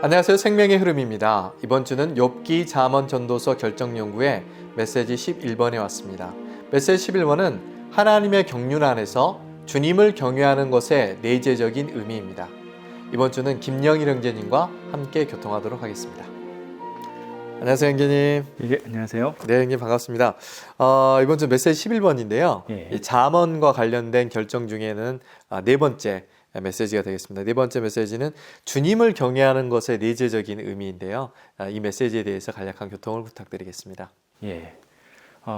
안녕하세요. 생명의 흐름입니다. 이번 주는 욥기 잠언 전도서 결정 연구의 메시지 11번에 왔습니다. 메시지 11번은 하나님의 경륜 안에서 주님을 경외하는 것의 내재적인 의미입니다. 이번 주는 김영일 형제님과 함께 교통하도록 하겠습니다. 안녕하세요, 형제님. 예, 안녕하세요. 네, 형님 반갑습니다. 이번 주 메시지 11번인데요. 예. 이 잠언과 관련된 결정 중에는 네 번째 메시지가 되겠습니다. 네 번째 메시지는 주님을 경외하는 것의 내재적인 의미인데요. 이 메시지에 대해서 간략한 교통을 부탁드리겠습니다. 예.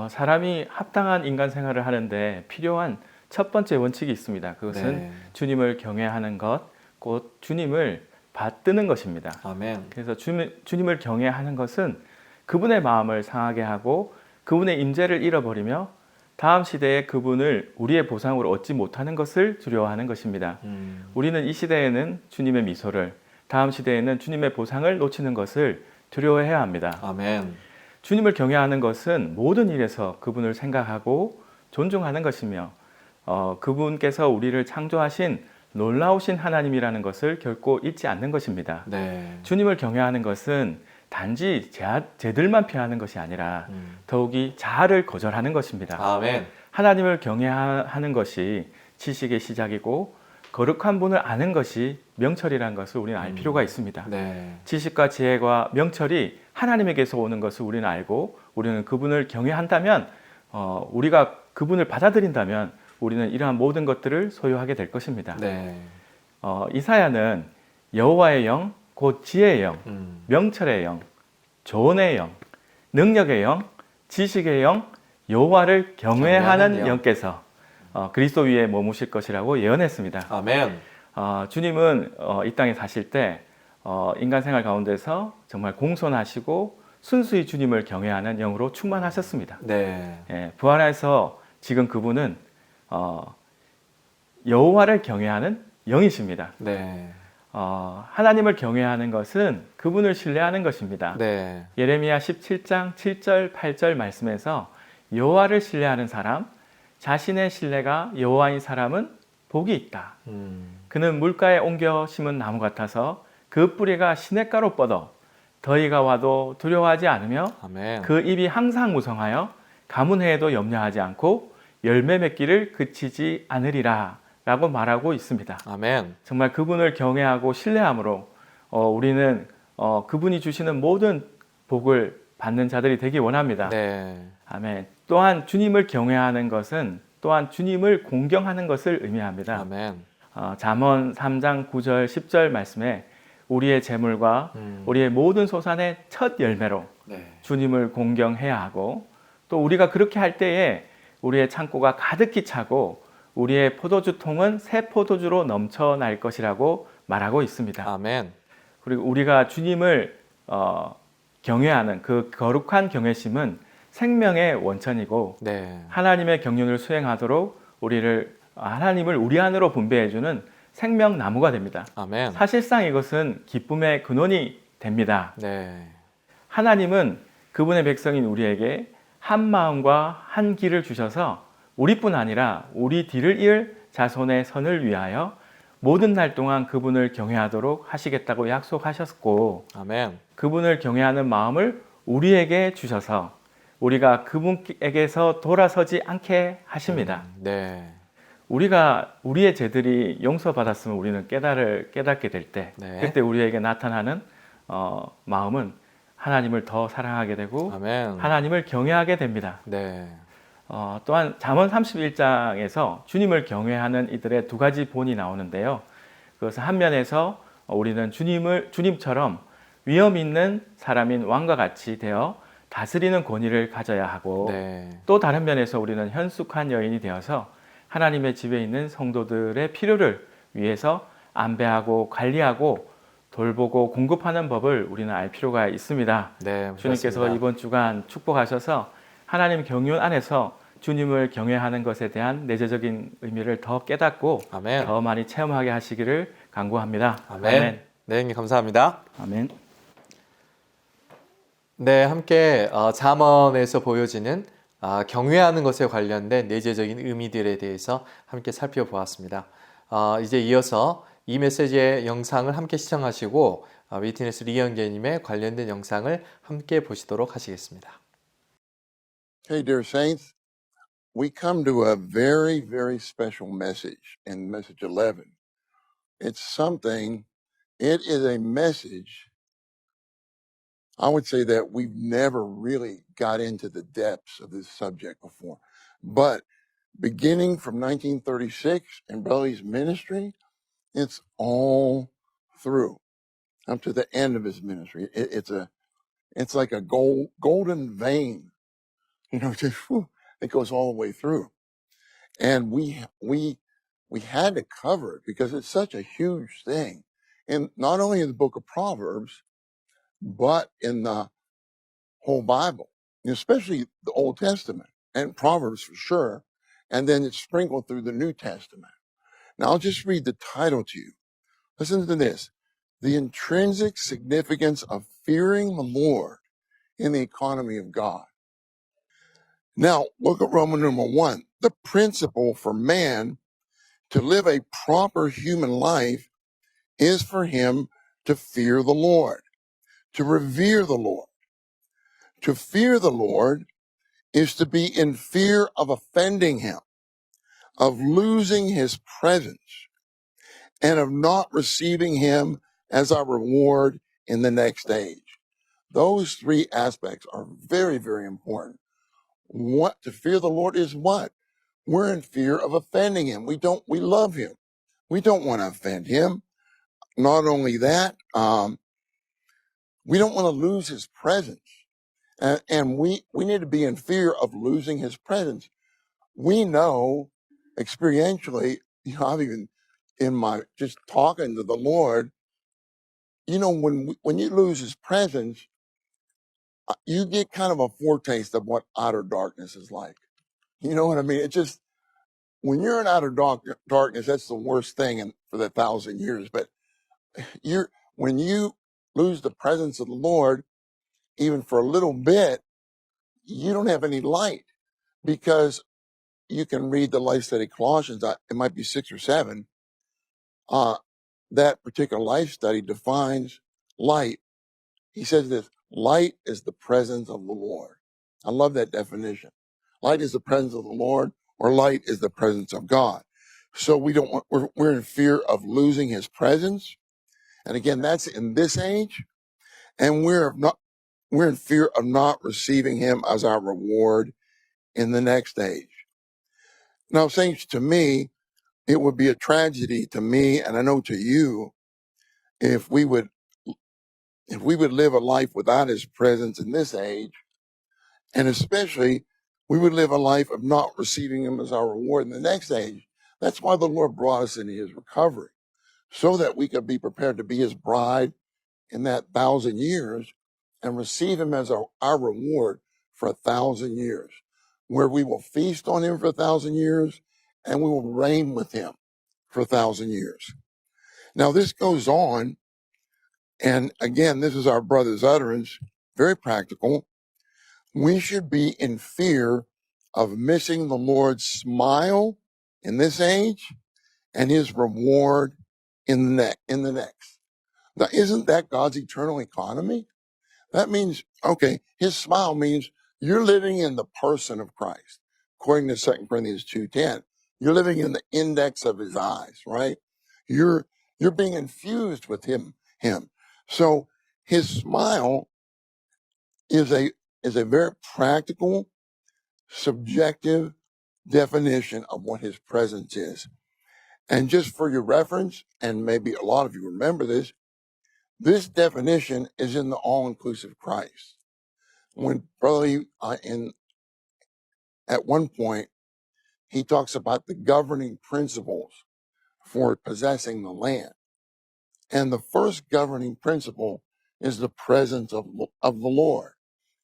사람이 합당한 인간 생활을 하는데 필요한 첫 번째 원칙이 있습니다. 그것은 네. 주님을 경외하는 것, 곧 주님을 받드는 것입니다. 아멘. 그래서 주님을 경외하는 것은 그분의 마음을 상하게 하고 그분의 임재를 잃어버리며 다음 시대에 그분을 우리의 보상으로 얻지 못하는 것을 두려워하는 것입니다. 우리는 이 시대에는 주님의 미소를, 다음 시대에는 주님의 보상을 놓치는 것을 두려워해야 합니다. 아멘. 주님을 경외하는 것은 모든 일에서 그분을 생각하고 존중하는 것이며 그분께서 우리를 창조하신 놀라우신 하나님이라는 것을 결코 잊지 않는 것입니다. 네. 주님을 경외하는 것은 단지 죄들만 피하는 것이 아니라 더욱이 자아를 거절하는 것입니다. 아멘. 하나님을 경외하는 것이 지식의 시작이고 거룩한 분을 아는 것이 명철이라는 것을 우리는 알 필요가 있습니다. 네. 지식과 지혜와 명철이 하나님에게서 오는 것을 우리는 알고 우리는 그분을 경외한다면 우리가 그분을 받아들인다면 우리는 이러한 모든 것들을 소유하게 될 것입니다. 네. 이사야는 여호와의 영, 곧 지혜의 영, 명철의 영, 조언의 영, 능력의 영, 지식의 영, 여호와를 경외하는 영. 영께서 그리스도 위에 머무실 것이라고 예언했습니다. 아멘. 주님은 이 땅에 사실 때 인간 생활 가운데서 정말 공손하시고 순수히 주님을 경외하는 영으로 충만하셨습니다. 네. 예, 부활해서 지금 그분은 여호와를 경외하는 영이십니다. 네. 하나님을 경외하는 것은 그분을 신뢰하는 것입니다. 네. 예레미야 17장 7절 8절 말씀에서 여호와를 신뢰하는 사람, 자신의 신뢰가 여호와인 사람은 복이 있다. 그는 물가에 옮겨 심은 나무 같아서 그 뿌리가 시냇가로 뻗어 더위가 와도 두려워하지 않으며 아멘. 그 입이 항상 무성하여 가문해에도 염려하지 않고 열매 맺기를 그치지 않으리라 라고 말하고 있습니다. 아멘. 정말 그분을 경외하고 신뢰함으로 우리는 그분이 주시는 모든 복을 받는 자들이 되기 원합니다. 네. 아멘. 또한 주님을 경외하는 것은 또한 주님을 공경하는 것을 의미합니다. 아멘. 잠언 3장 9절 10절 말씀에 우리의 재물과 우리의 모든 소산의 첫 열매로 네. 주님을 공경해야 하고 또 우리가 그렇게 할 때에 우리의 창고가 가득히 차고 우리의 포도주 통은 새 포도주로 넘쳐날 것이라고 말하고 있습니다. 아멘. 그리고 우리가 주님을 경외하는 그 거룩한 경외심은 생명의 원천이고 네. 하나님의 경륜을 수행하도록 하나님을 우리 안으로 분배해주는 생명나무가 됩니다. 아멘. 사실상 이것은 기쁨의 근원이 됩니다. 네. 하나님은 그분의 백성인 우리에게 한 마음과 한 길을 주셔서 우리뿐 아니라 우리 뒤를 이을 자손의 선을 위하여 모든 날 동안 그분을 경외하도록 하시겠다고 약속하셨고 아멘. 그분을 경외하는 마음을 우리에게 주셔서 우리가 그분에게서 돌아서지 않게 하십니다. 네. 우리의 죄들이 용서받았으면 우리는 깨닫게 될 때 네. 그때 우리에게 나타나는 마음은 하나님을 더 사랑하게 되고 아멘. 하나님을 경외하게 됩니다. 네. 또한 잠언 31장에서 주님을 경외하는 이들의 두 가지 본이 나오는데요. 그것은 한 면에서 우리는 주님처럼 위엄 있는 사람인 왕과 같이 되어 다스리는 권위를 가져야 하고 네. 또 다른 면에서 우리는 현숙한 여인이 되어서 하나님의 집에 있는 성도들의 필요를 위해서 안배하고 관리하고 돌보고 공급하는 법을 우리는 알 필요가 있습니다. 네. 주님께서 그렇습니다. 이번 주간 축복하셔서 하나님 경륜 안에서 주님을 경외하는 것에 대한 내재적인 의미를 더 깨닫고 아멘. 더 많이 체험하게 하시기를 간구합니다. 아멘. 네, 형님 감사합니다. 아멘. 네, 함께 잠언에서 보여지는 경외하는 것에 관련된 내재적인 의미들에 대해서 함께 살펴보았습니다. 이제 이어서 이 메시지의 영상을 함께 시청하시고 위트니스 리영재님의 관련된 영상을 함께 보시도록 하시겠습니다. Hey, dear saints, we come to a very, very special message in message 11. It is a message, I would say that we've never really got into the depths of this subject before. But beginning from 1936 in Brother's ministry, it's all through up to the end of his ministry. It's like a golden vein, just it goes all the way through. And we had to cover it because it's such a huge thing, and not only in the book of Proverbs, but in the whole Bible, especially the Old Testament and Proverbs for sure, and then it's sprinkled through the New Testament. Now I'll just read the title to you. Listen to this: the intrinsic significance of fearing the Lord in the economy of God. Now look at Roman number 1. The principle for man to live a proper human life is for him to fear the Lord, to revere the Lord. To fear the Lord is to be in fear of offending him, of losing his presence, and of not receiving him as our reward in the next age. Those three aspects are very, very important. What to fear the Lord is what? We're in fear of offending him. We love him. We don't want to offend him. Not only that, we don't want to lose his presence. And we need to be in fear of losing his presence. We know experientially, I've even in my just talking to the Lord, when you lose his presence, you get kind of a foretaste of what outer darkness is like. You know what I mean? It's just, when you're in outer darkness, that's the worst thing for the 1,000 years. But when you lose the presence of the Lord, even for a little bit, you don't have any light, because you can read the life study Colossians. It might be 6 or 7. That particular life study defines light. He says this: light is the presence of the Lord. I love that definition. Light is the presence of the Lord, or light is the presence of God. So we're in fear of losing his presence. And again, that's in this age. And we're in fear of not receiving him as our reward in the next age. Now, saints, to me, it would be a tragedy to me, and I know to you, if we would live a life without his presence in this age, and especially we would live a life of not receiving him as our reward in the next age. That's why the Lord brought us into his recovery, so that we could be prepared to be his bride in that 1,000 years and receive him as our reward for 1,000 years, where we will feast on him for 1,000 years and we will reign with him for 1,000 years. Now, this goes on, and again, this is our brother's utterance, very practical. We should be in fear of missing the Lord's smile in this age and his reward in the next. Now, isn't that God's eternal economy? That means, okay, his smile means you're living in the person of Christ. According to 2 Corinthians 2:10, you're living in the index of his eyes, right? You're being infused with him. So his smile is a very practical, subjective definition of what his presence is. And just for your reference, and maybe a lot of you remember this definition is in the all-inclusive Christ. When Brother at one point, he talks about the governing principles for possessing the land. And the first governing principle is the presence of the Lord,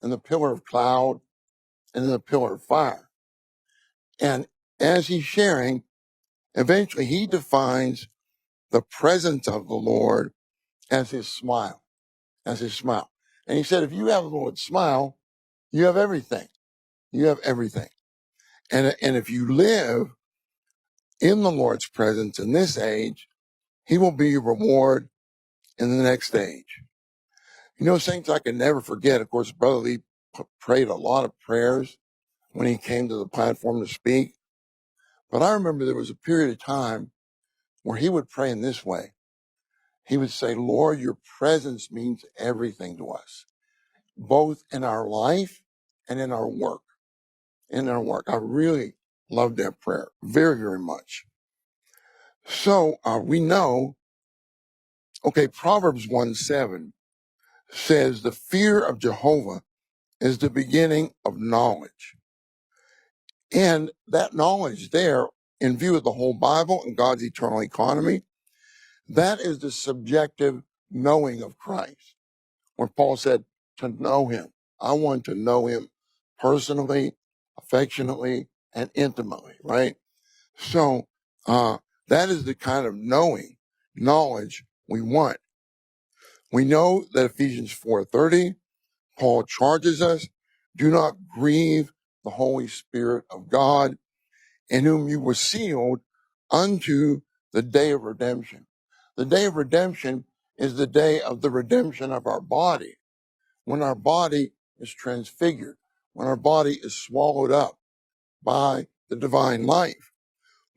and the pillar of cloud and the pillar of fire. And as he's sharing, eventually he defines the presence of the Lord as his smile, And he said, if you have the Lord's smile, you have everything. You have everything. And if you live in the Lord's presence in this age, he will be your reward in the next stage. You know, saints, I can never forget. Of course, Brother Lee prayed a lot of prayers when he came to the platform to speak. But I remember there was a period of time where he would pray in this way. He would say, Lord, your presence means everything to us, both in our life and in our work. In our work. I really love that prayer very, very much. So we know, okay, Proverbs 1:7 says the fear of Jehovah is the beginning of knowledge. And that knowledge there, in view of the whole Bible and God's eternal economy, that is the subjective knowing of Christ. When Paul said to know him, I want to know him personally, affectionately, and intimately, right? So that is the kind of knowledge we want. We know that Ephesians 4:30, Paul charges us, do not grieve the Holy Spirit of God, in whom you were sealed unto the day of redemption. The day of redemption is the day of the redemption of our body, when our body is transfigured, when our body is swallowed up by the divine life.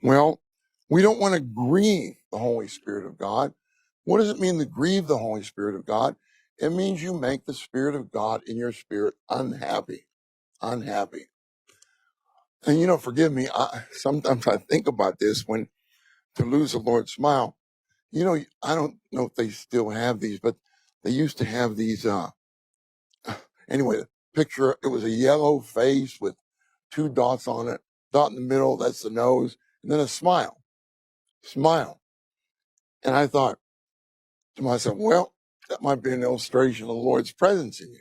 Well, we don't want to grieve the Holy Spirit of God. What does it mean to grieve the Holy Spirit of God? It means you make the Spirit of God in your spirit unhappy, unhappy. And you know, forgive me, sometimes I think about this when to lose the Lord's smile. You know, I don't know if they still have these, but they used to have these, anyway, the picture, it was a yellow face with two dots on it, dot in the middle, that's the nose, and then a smile. And I thought to myself, well, that might be an illustration of the Lord's presence in you.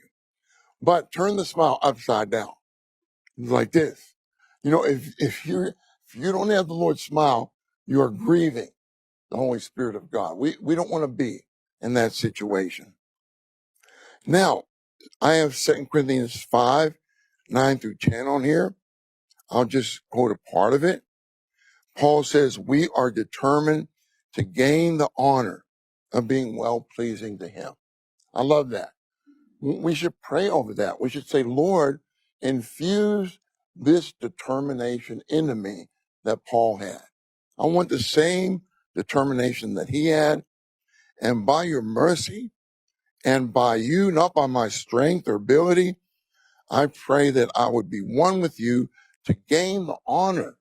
But turn the smile upside down, like this. You know, if you don't have the Lord's smile, you are grieving the Holy Spirit of God. We don't want to be in that situation. Now, I have 2 Corinthians 5:9-10 on here. I'll just quote a part of it. Paul says, we are determined to gain the honor of being well-pleasing to him. I love that. We should pray over that. We should say, Lord, infuse this determination into me that Paul had. I want the same determination that he had. And by your mercy and by you, not by my strength or ability, I pray that I would be one with you to gain the honor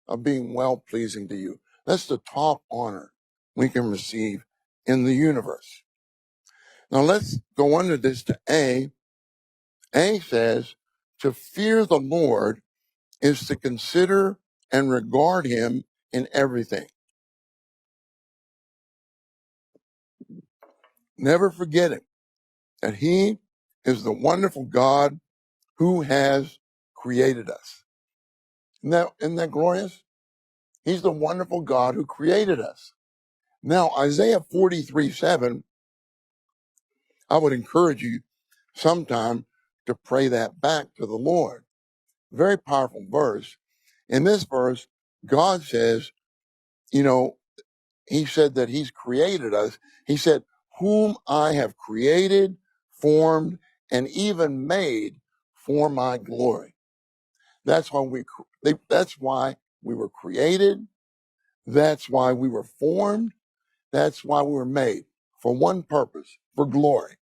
of being well-pleasing to you. That's the top honor we can receive in the universe. Now let's go under this to A. A says, to fear the Lord is to consider and regard him in everything. Never forget it, that he is the wonderful God who has created us. Isn't that glorious? He's the wonderful God who created us. Now, Isaiah 43:7, I would encourage you sometime to pray that back to the Lord. Very powerful verse. In this verse, God says, you know, he said that he's created us. He said, whom I have created, formed, and even made for my glory. That's why that's why we were created. That's why we were formed. That's why we were made, for one purpose, for glory,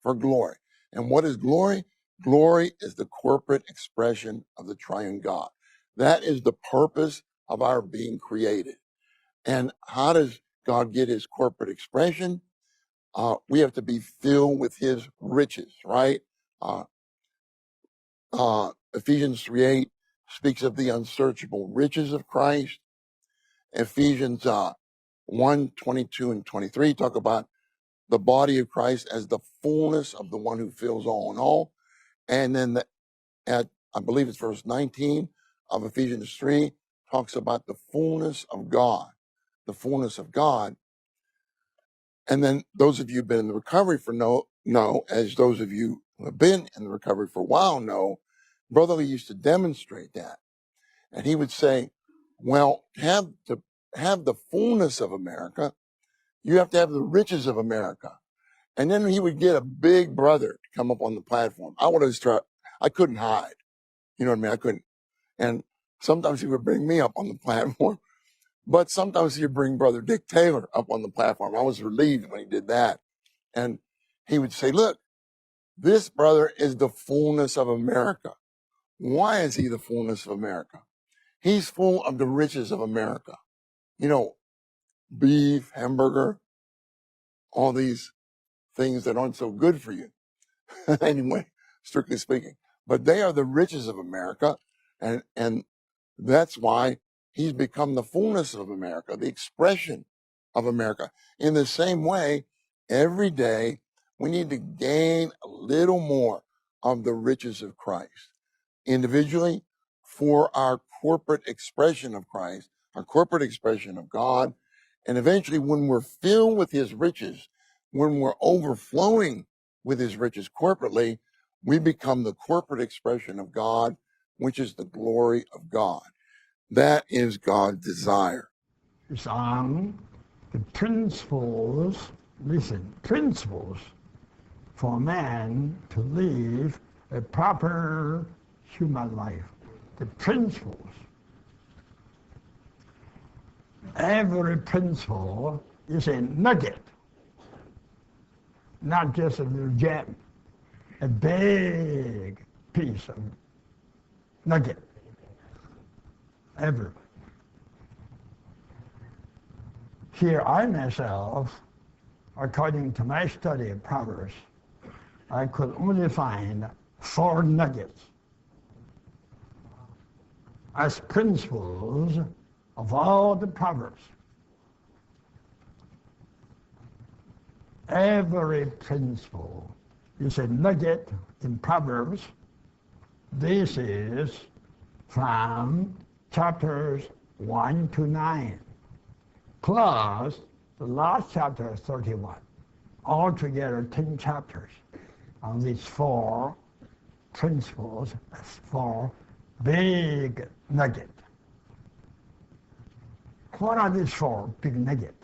for glory. And what is glory? Glory is the corporate expression of the triune God. That is the purpose of our being created. And how does God get his corporate expression? We have to be filled with his riches, right? Ephesians 3:8 speaks of the unsearchable riches of Christ. Ephesians 1:22 and 23 talk about the body of Christ as the fullness of the one who fills all in all. And then at, I believe it's verse 19 of Ephesians 3, talks about the fullness of God, the fullness of God. And then those of you who've been in the recovery for know, as those of you who have been in the recovery for a while know, Brother Lee used to demonstrate that. And he would say, well, have the fullness of America, You have to have the riches of America. And then he would get a big brother to come up on the platform. I couldn't hide. You know what I mean? I couldn't. And sometimes he would bring me up on the platform, but sometimes he'd bring Brother Dick Taylor up on the platform. I was relieved when he did that. And he would say, look, this brother is the fullness of America. Why is he the fullness of America? He's full of the riches of America. You know, beef, hamburger, all these things that aren't so good for you. Anyway, strictly speaking. But they are the riches of America, and that's why he's become the fullness of America, the expression of America. In the same way, every day we need to gain a little more of the riches of Christ. Individually, for our corporate expression of Christ, our corporate expression of God, and eventually when we're filled with his riches, when we're overflowing with his riches corporately, we become the corporate expression of God, which is the glory of God. That is God's desire. It's on the principles, listen, principles for man to live a proper human life. The principles. Every principle is a nugget, not just a little gem, a big piece of nugget. Ever. Here I myself, according to my study of Proverbs, I could only find 4 nuggets as principles of all the Proverbs. Every principle is a nugget in Proverbs. This is from chapters 1 to 9, plus the last chapter, 31. Altogether 10 chapters on these 4 principles, 4 big nuggets. What are these 4 big nuggets?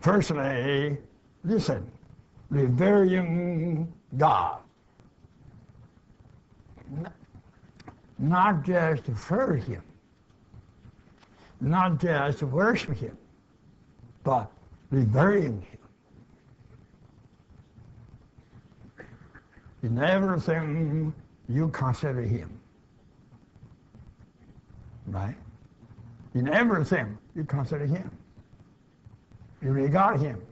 Firstly, listen, revering God. Not just fear him, not just worship him, but revering him. In everything you consider him, right? In everything you consider him. You regard him.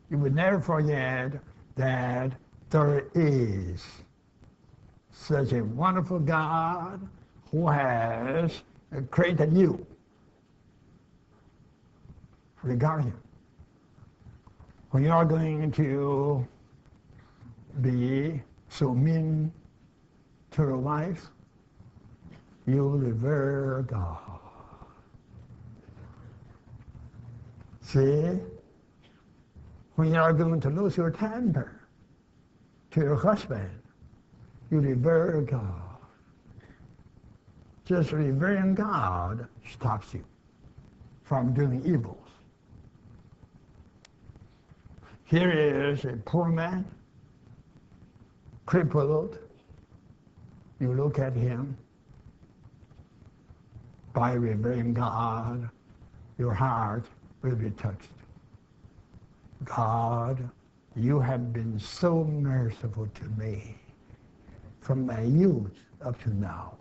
You would never forget that there is such a wonderful God who has created you. Regard him. When you are going to be so mean to your wife, you revere God. See? When you are going to lose your temper to your husband, you revere God. Just revering God stops you from doing evils. Here is a poor man, crippled. You look at him. By revering God, your heart will be touched. God, you have been so merciful to me from my youth up to now.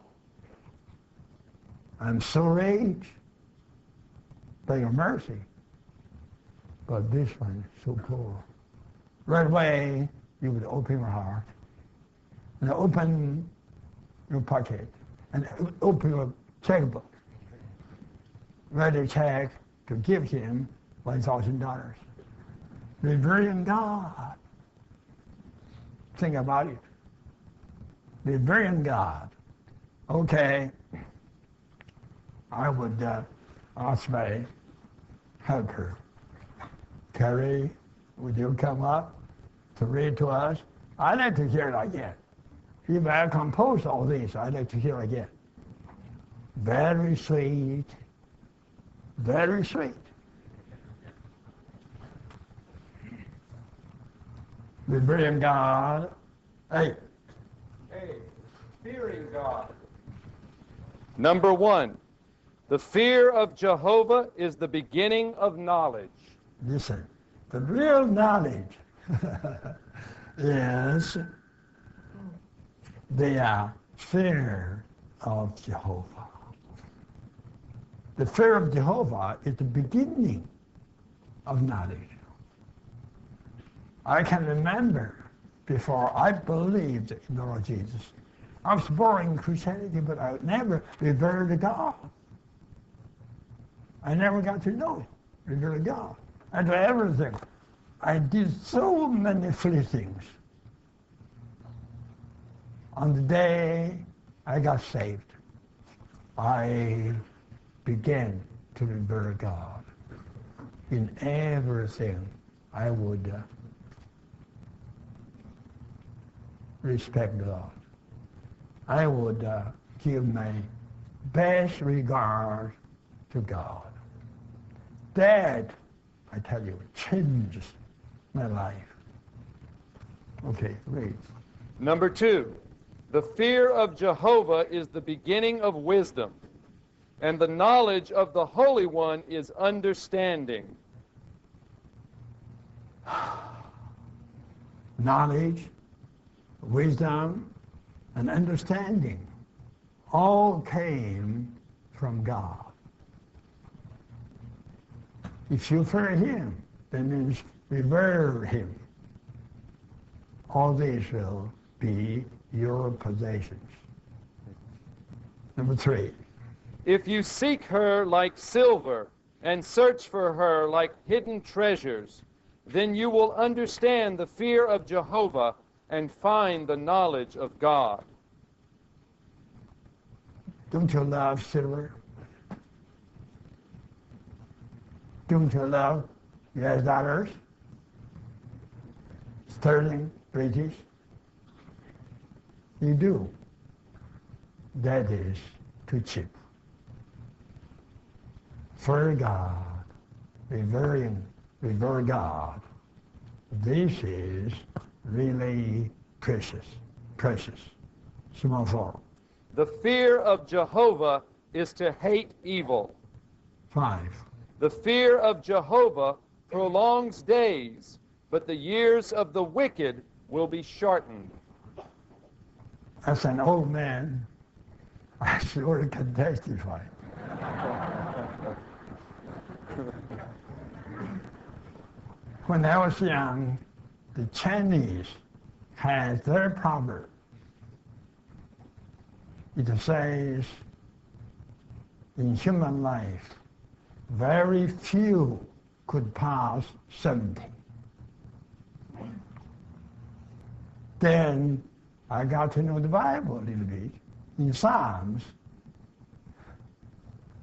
I'm so rich by your mercy, but this one is so poor. Right away, you would open your heart and open your pocket and open your checkbook. Write a check to give him $1,000. Revering God. Think about it. Revering God. Okay, I would ask my helper, Terry, would you come up to read to us? I'd like to hear it again. If I compose all this, I'd like to hear it again. Very sweet, very sweet. Revering God. 8. A. Fearing God. Number 1. The fear of Jehovah is the beginning of knowledge. Listen, the real knowledge is the fear of Jehovah. The fear of Jehovah is the beginning of knowledge. I can remember before I believed in the Lord Jesus, I was born in Christianity, but I never revered God. I never got to know it, revere God. I do everything. I did so many foolish things. On the day I got saved, I began to revere God. In everything, I would respect God. I would give my best regard to God. That, I tell you, changed my life. Okay, read. Number 2. The fear of Jehovah is the beginning of wisdom, and the knowledge of the Holy One is understanding. Knowledge, wisdom, and understanding all came from God. If you fear Him, that means revere Him. All these will be your possessions. Number 3. If you seek her like silver and search for her like hidden treasures, then you will understand the fear of Jehovah and find the knowledge of God. Don't you love silver? Don't you love US dollars? Sterling, British? You do. That is too cheap. Fear God, revere God. This is really precious. Small form. The fear of Jehovah is to hate evil. 5. The fear of Jehovah prolongs days, but the years of the wicked will be shortened. As an old man, I sure can testify. When I was young, the Chinese had their proverb. It says, in human life, very few could pass 70. Then I got to know the Bible a little bit. In Psalms,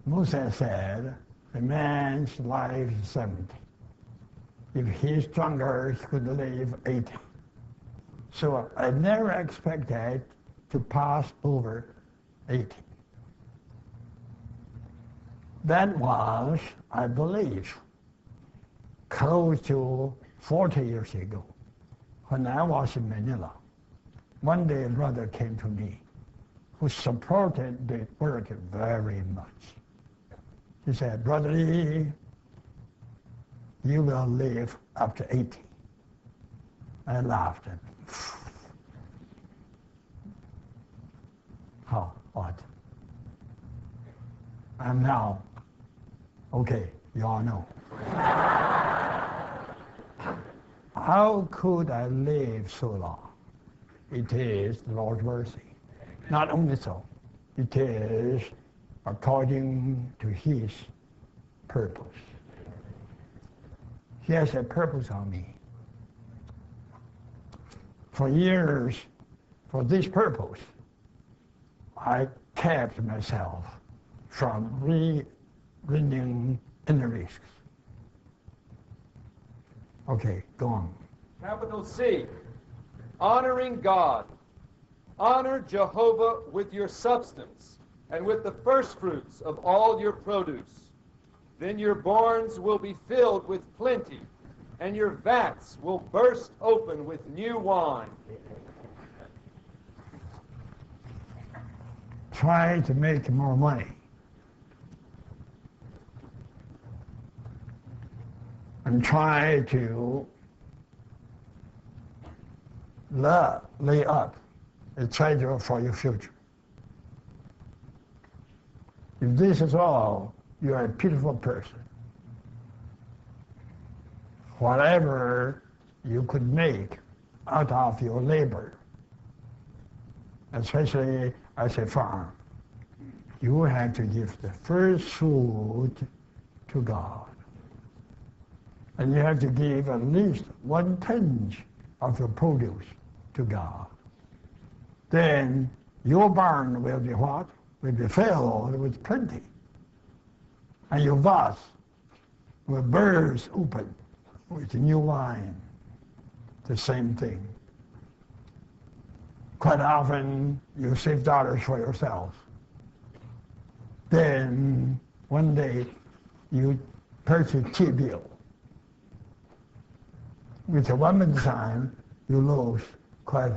Moses said, a man's life is 70. If he's stronger, he could live 80. So I never expected to pass over 80. That was, I believe, close to 40 years ago, when I was in Manila. One day a brother came to me who supported the work very much. He said, Brother Lee, you will live up to 80. I laughed. And, how? What? I'm now, okay, you all know. How could I live so long? It is the Lord's mercy. Not only so, it is according to His purpose. He has a purpose on me. For years, for this purpose, I kept myself from running any risks. Okay, go on. Capital C, honoring God. Honor Jehovah with your substance and with the first fruits of all your produce. Then your barns will be filled with plenty, and your vats will burst open with new wine. Try to make more money. And try to lay up a treasure for your future. If this is all, you are a pitiful person. Whatever you could make out of your labor, especially as a farm, you have to give the first fruit to God. And you have to give at least 1/10 of your produce to God. Then your barn will be what? Will be filled with plenty. And your vats will burst open with new wine. The same thing. Quite often you save dollars for yourself. Then one day you purchase T-bill. With a 1 time, you lose quite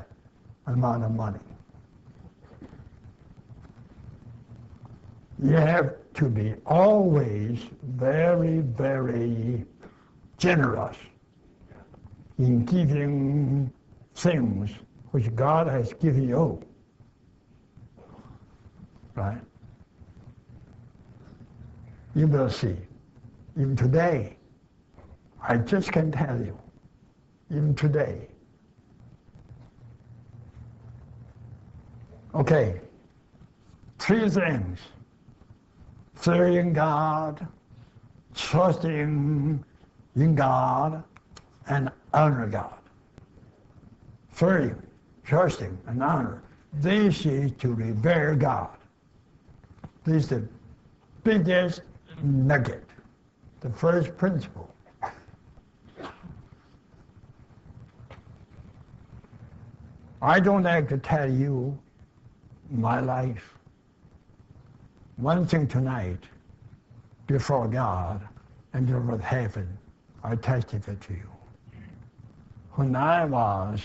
an amount of money. You have to be always very, very generous in giving things which God has given you. Right? You will see. Even today, I just can tell you, even today. Okay, 3 things. Serving God, trusting in God, and honor God. Serving, trusting, and honor. This is to revere God. This is the biggest nugget, the first principle. I don't like to tell you my life. One thing tonight, before God and before heaven, I testify to you. When I was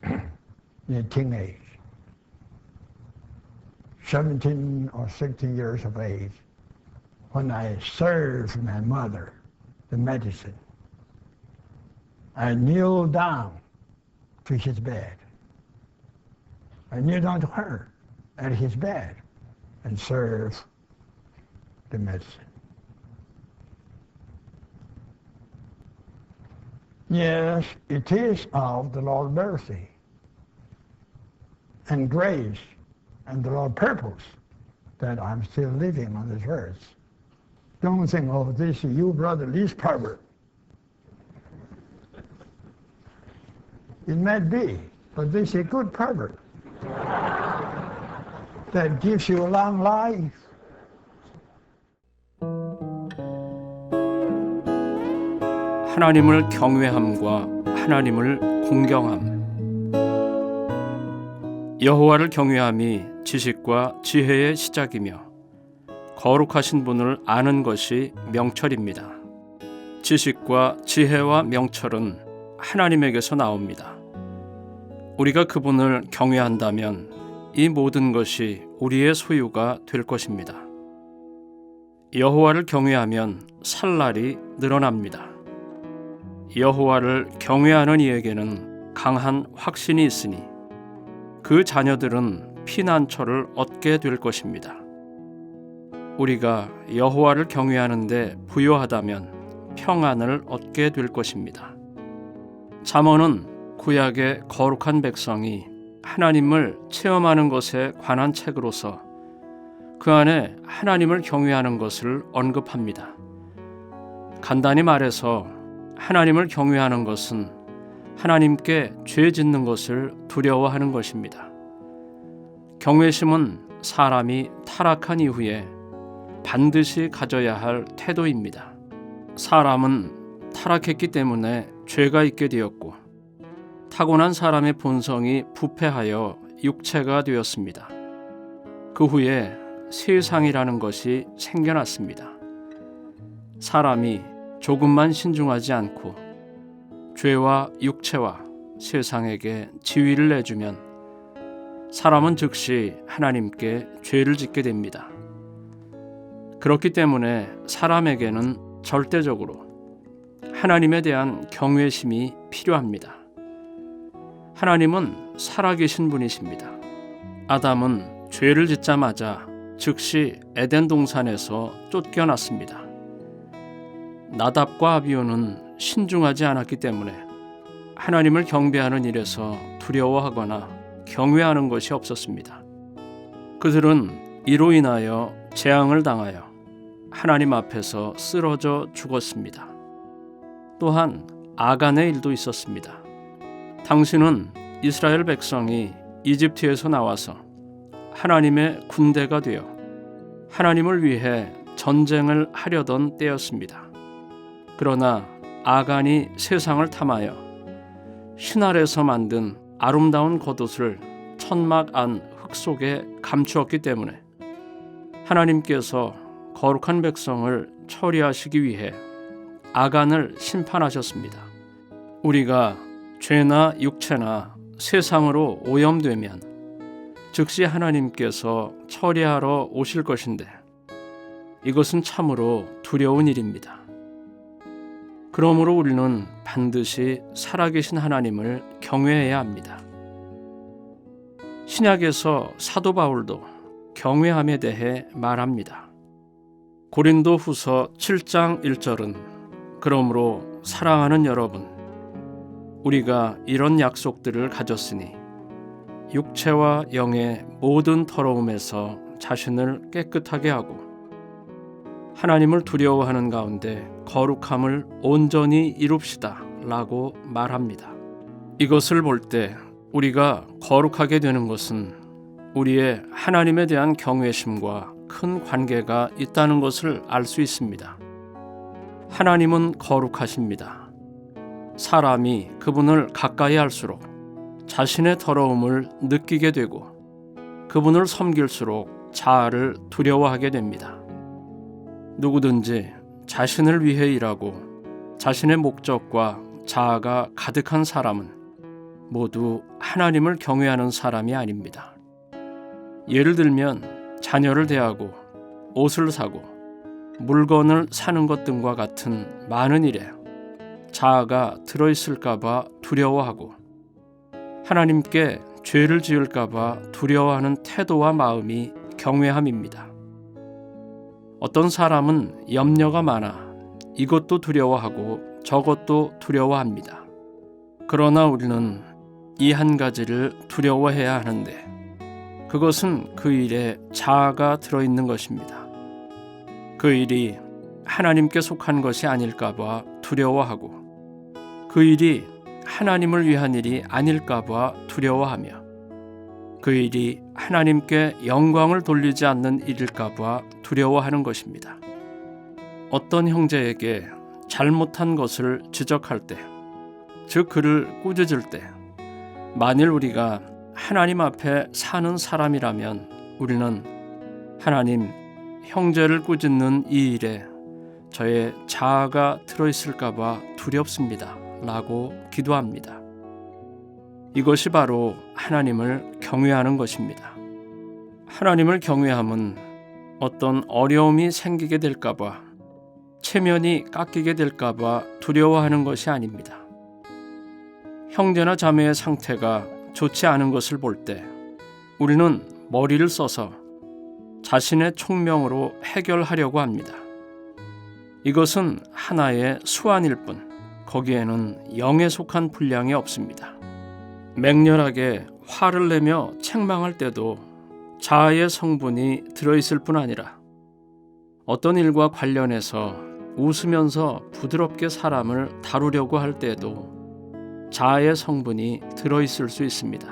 in a teenage, 17 or 16 years of age, when I served my mother the medicine, I kneeled down to his bed. I kneeled down to her at his bed and served the medicine. Yes, it is of the Lord's mercy and grace and the Lord's purpose that I'm still living on this earth. Don't think, oh, this is you, brother, least pervert. It might be, but this is a good pervert that gives you a long life. 하나님을 경외함과 하나님을 공경함. 여호와를 경외함이 지식과 지혜의 시작이며 거룩하신 분을 아는 것이 명철입니다. 지식과 지혜와 명철은 하나님에게서 나옵니다. 우리가 그분을 경외한다면 이 모든 것이 우리의 소유가 될 것입니다. 여호와를 경외하면 살 날이 늘어납니다. 여호와를 경외하는 이에게는 강한 확신이 있으니 그 자녀들은 피난처를 얻게 될 것입니다. 우리가 여호와를 경외하는데 부요하다면 평안을 얻게 될 것입니다. 잠언은 구약의 거룩한 백성이 하나님을 체험하는 것에 관한 책으로서 그 안에 하나님을 경외하는 것을 언급합니다. 간단히 말해서 하나님을 경외하는 것은 하나님께 죄 짓는 것을 두려워하는 것입니다. 경외심은 사람이 타락한 이후에 반드시 가져야 할 태도입니다. 사람은 타락했기 때문에 죄가 있게 되었고 타고난 사람의 본성이 부패하여 육체가 되었습니다. 그 후에 세상이라는 것이 생겨났습니다. 사람이 조금만 신중하지 않고 죄와 육체와 세상에게 지위를 내주면 사람은 즉시 하나님께 죄를 짓게 됩니다. 그렇기 때문에 사람에게는 절대적으로 하나님에 대한 경외심이 필요합니다. 하나님은 살아계신 분이십니다. 아담은 죄를 짓자마자 즉시 에덴 동산에서 쫓겨났습니다. 나답과 아비후는 신중하지 않았기 때문에 하나님을 경배하는 일에서 두려워하거나 경외하는 것이 없었습니다. 그들은 이로 인하여 재앙을 당하여 하나님 앞에서 쓰러져 죽었습니다. 또한 아간의 일도 있었습니다. 당신은 이스라엘 백성이 이집트에서 나와서 하나님의 군대가 되어 하나님을 위해 전쟁을 하려던 때였습니다. 그러나 아간이 세상을 탐하여 신할에서 만든 아름다운 겉옷을 천막 안 흙 속에 감추었기 때문에 하나님께서 거룩한 백성을 처리하시기 위해 아간을 심판하셨습니다. 우리가 죄나 육체나 세상으로 오염되면 즉시 하나님께서 처리하러 오실 것인데 이것은 참으로 두려운 일입니다. 그러므로 우리는 반드시 살아계신 하나님을 경외해야 합니다. 신약에서 사도 바울도 경외함에 대해 말합니다. 고린도 후서 7장 1절은 그러므로 사랑하는 여러분, 우리가 이런 약속들을 가졌으니 육체와 영의 모든 더러움에서 자신을 깨끗하게 하고 하나님을 두려워하는 가운데 거룩함을 온전히 이룹시다 라고 말합니다. 이것을 볼 때 우리가 거룩하게 되는 것은 우리의 하나님에 대한 경외심과 큰 관계가 있다는 것을 알 수 있습니다. 하나님은 거룩하십니다. 사람이 그분을 가까이 할수록 자신의 더러움을 느끼게 되고 그분을 섬길수록 자아를 두려워하게 됩니다. 누구든지 자신을 위해 일하고 자신의 목적과 자아가 가득한 사람은 모두 하나님을 경외하는 사람이 아닙니다. 예를 들면 자녀를 대하고 옷을 사고 물건을 사는 것 등과 같은 많은 일에 자아가 들어있을까 봐 두려워하고 하나님께 죄를 지을까 봐 두려워하는 태도와 마음이 경외함입니다. 어떤 사람은 염려가 많아 이것도 두려워하고 저것도 두려워합니다. 그러나 우리는 이 한 가지를 두려워해야 하는데 그것은 그 일에 자아가 들어있는 것입니다. 그 일이 하나님께 속한 것이 아닐까 봐 두려워하고 그 일이 하나님을 위한 일이 아닐까 봐 두려워하며 그 일이 하나님께 영광을 돌리지 않는 일일까 봐 두려워하는 것입니다. 어떤 형제에게 잘못한 것을 지적할 때, 즉 그를 꾸짖을 때 만일 우리가 하나님 앞에 사는 사람이라면 우리는 하나님, 형제를 꾸짖는 이 일에 저의 자아가 들어있을까 봐 두렵습니다 라고 기도합니다. 이것이 바로 하나님을 경외하는 것입니다. 하나님을 경외함은 어떤 어려움이 생기게 될까 봐, 체면이 깎이게 될까 봐 두려워하는 것이 아닙니다. 형제나 자매의 상태가 좋지 않은 것을 볼 때 우리는 머리를 써서 자신의 총명으로 해결하려고 합니다. 이것은 하나의 수완일 뿐 거기에는 영에 속한 분량이 없습니다. 맹렬하게 화를 내며 책망할 때도 자아의 성분이 들어있을 뿐 아니라 어떤 일과 관련해서 웃으면서 부드럽게 사람을 다루려고 할 때에도 자아의 성분이 들어있을 수 있습니다.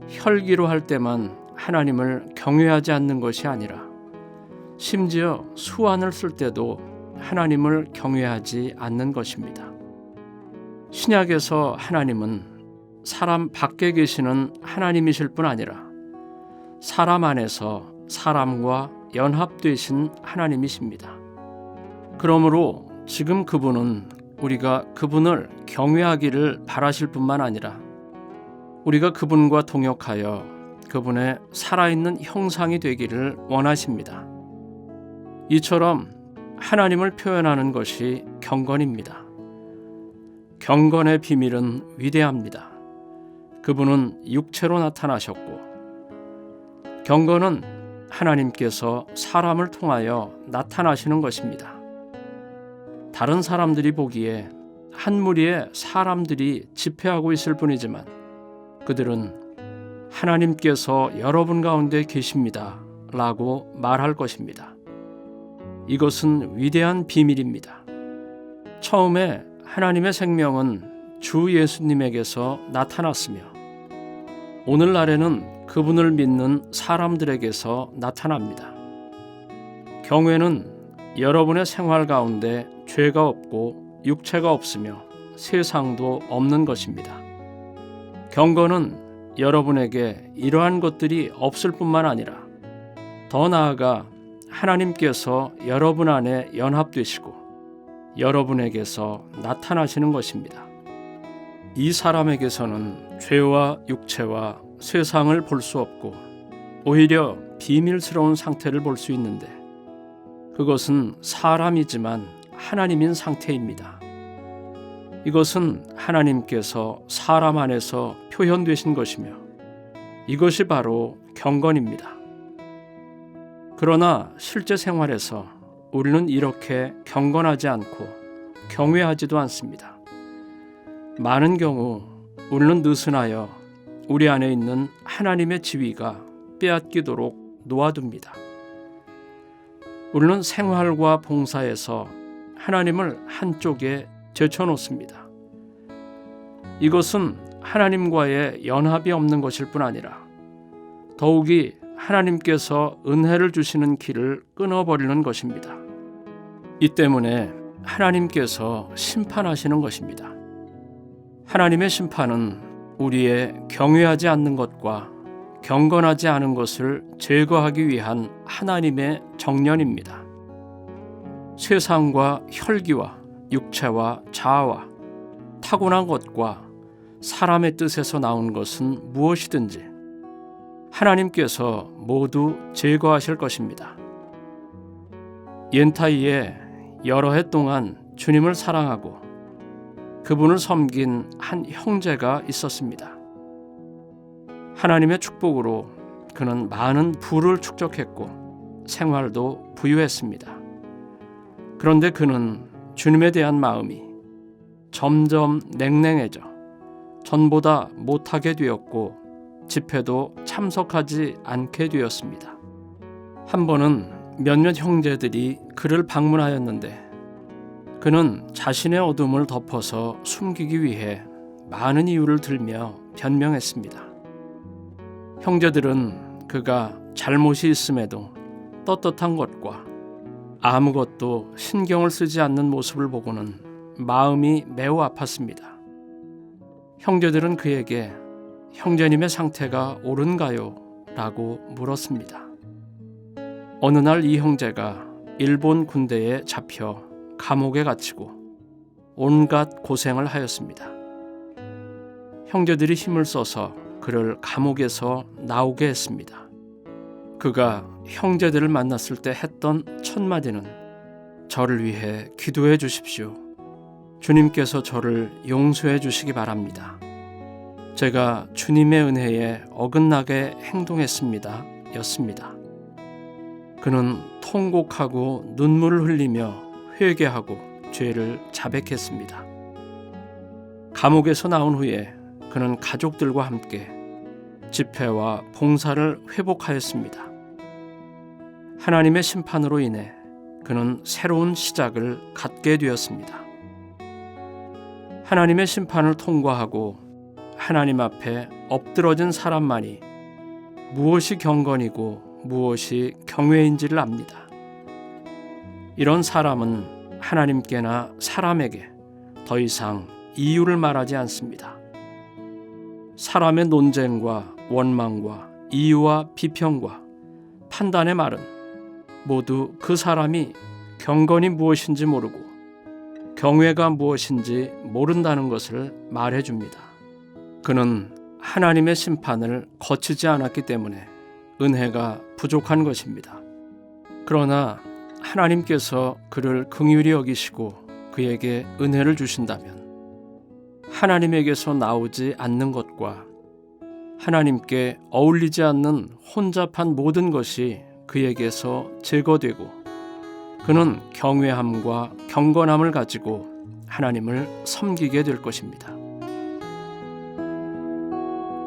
혈기로 할 때만 하나님을 경외하지 않는 것이 아니라 심지어 수완을 쓸 때도 하나님을 경외하지 않는 것입니다. 신약에서 하나님은 사람 밖에 계시는 하나님이실 뿐 아니라 사람 안에서 사람과 연합되신 하나님이십니다. 그러므로 지금 그분은 우리가 그분을 경외하기를 바라실 뿐만 아니라 우리가 그분과 동역하여 그분의 살아있는 형상이 되기를 원하십니다. 이처럼 하나님을 표현하는 것이 경건입니다. 경건의 비밀은 위대합니다. 그분은 육체로 나타나셨고, 경건은 하나님께서 사람을 통하여 나타나시는 것입니다. 다른 사람들이 보기에 한 무리의 사람들이 집회하고 있을 뿐이지만 그들은 하나님께서 여러분 가운데 계십니다 라고 말할 것입니다. 이것은 위대한 비밀입니다. 처음에 하나님의 생명은 주 예수님에게서 나타났으며 오늘날에는 그분을 믿는 사람들에게서 나타납니다. 경외는 여러분의 생활 가운데 죄가 없고 육체가 없으며 세상도 없는 것입니다. 경건은 여러분에게 이러한 것들이 없을 뿐만 아니라 더 나아가 하나님께서 여러분 안에 연합되시고 여러분에게서 나타나시는 것입니다. 이 사람에게서는 죄와 육체와 세상을 볼 수 없고 오히려 비밀스러운 상태를 볼 수 있는데 그것은 사람이지만 하나님인 상태입니다. 이것은 하나님께서 사람 안에서 표현되신 것이며 이것이 바로 경건입니다. 그러나 실제 생활에서 우리는 이렇게 경건하지 않고 경외하지도 않습니다. 많은 경우 우리는 느슨하여 우리 안에 있는 하나님의 지위가 빼앗기도록 놓아둡니다. 우리는 생활과 봉사에서 하나님을 한쪽에 제쳐놓습니다. 이것은 하나님과의 연합이 없는 것일 뿐 아니라 더욱이 하나님께서 은혜를 주시는 길을 끊어버리는 것입니다. 이 때문에 하나님께서 심판하시는 것입니다. 하나님의 심판은 우리의 경외하지 않는 것과 경건하지 않은 것을 제거하기 위한 하나님의 정련입니다. 세상과 혈기와 육체와 자아와 타고난 것과 사람의 뜻에서 나온 것은 무엇이든지 하나님께서 모두 제거하실 것입니다. 옌타이에 여러 해 동안 주님을 사랑하고 그분을 섬긴 한 형제가 있었습니다. 하나님의 축복으로 그는 많은 부를 축적했고 생활도 부유했습니다. 그런데 그는 주님에 대한 마음이 점점 냉랭해져 전보다 못하게 되었고 집회도 참석하지 않게 되었습니다. 한 번은 몇몇 형제들이 그를 방문하였는데 그는 자신의 어둠을 덮어서 숨기기 위해 많은 이유를 들며 변명했습니다. 형제들은 그가 잘못이 있음에도 떳떳한 것과 아무것도 신경을 쓰지 않는 모습을 보고는 마음이 매우 아팠습니다. 형제들은 그에게 형제님의 상태가 옳은가요? 라고 물었습니다. 어느 날 이 형제가 일본 군대에 잡혀 감옥에 갇히고 온갖 고생을 하였습니다. 형제들이 힘을 써서 그를 감옥에서 나오게 했습니다. 그가 형제들을 만났을 때 했던 첫 마디는 저를 위해 기도해 주십시오. 주님께서 저를 용서해 주시기 바랍니다. 제가 주님의 은혜에 어긋나게 행동했습니다. 였습니다. 그는 통곡하고 눈물을 흘리며 회개하고 죄를 자백했습니다. 감옥에서 나온 후에 그는 가족들과 함께 집회와 봉사를 회복하였습니다. 하나님의 심판으로 인해 그는 새로운 시작을 갖게 되었습니다. 하나님의 심판을 통과하고 하나님 앞에 엎드러진 사람만이 무엇이 경건이고 무엇이 경외인지를 압니다. 이런 사람은 하나님께나 사람에게 더 이상 이유를 말하지 않습니다. 사람의 논쟁과 원망과 이유와 비평과 판단의 말은 모두 그 사람이 경건이 무엇인지 모르고 경외가 무엇인지 모른다는 것을 말해줍니다. 그는 하나님의 심판을 거치지 않았기 때문에 은혜가 부족한 것입니다. 그러나 하나님께서 그를 긍휼히 여기시고 그에게 은혜를 주신다면 하나님에게서 나오지 않는 것과 하나님께 어울리지 않는 혼잡한 모든 것이 그에게서 제거되고 그는 경외함과 경건함을 가지고 하나님을 섬기게 될 것입니다.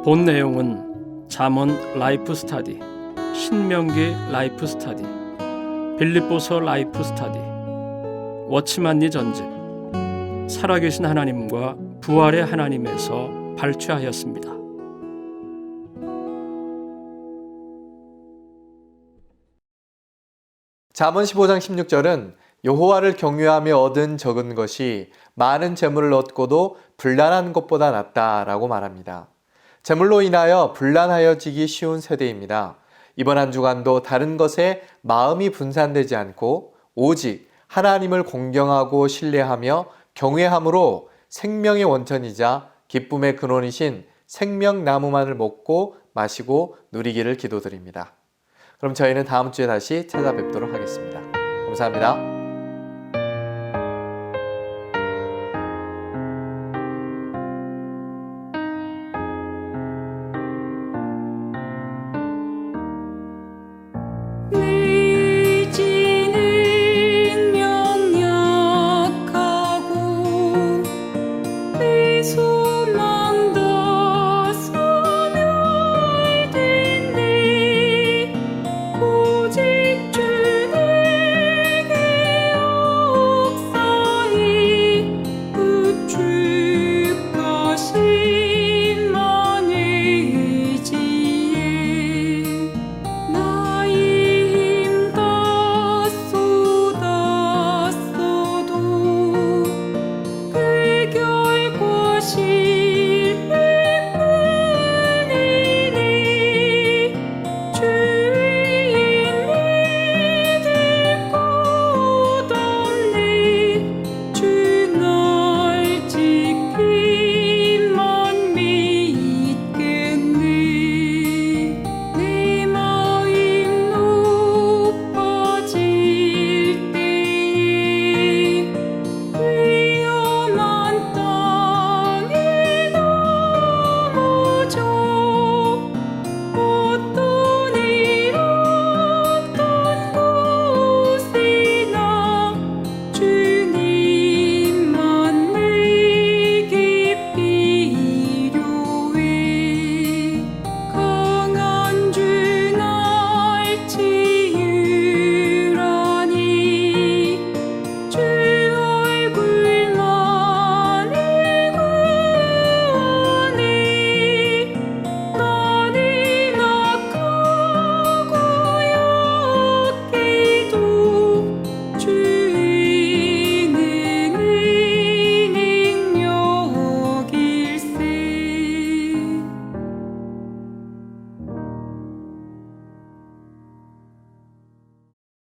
본 내용은 잠언 라이프 스타디, 신명기 라이프 스타디, 빌립보서 라이프 스타디, 워치만리 전집, 살아계신 하나님과 부활의 하나님에서 발췌하였습니다. 잠언 15장 16절은 여호와를 경외하며 얻은 적은 것이 많은 재물을 얻고도 불난한 것보다 낫다라고 말합니다. 재물로 인하여 불난하여지기 쉬운 세대입니다. 이번 한 주간도 다른 것에 마음이 분산되지 않고 오직 하나님을 공경하고 신뢰하며 경외함으로 생명의 원천이자 기쁨의 근원이신 생명나무만을 먹고 마시고 누리기를 기도드립니다. 그럼 저희는 다음 주에 다시 찾아뵙도록 하겠습니다. 감사합니다.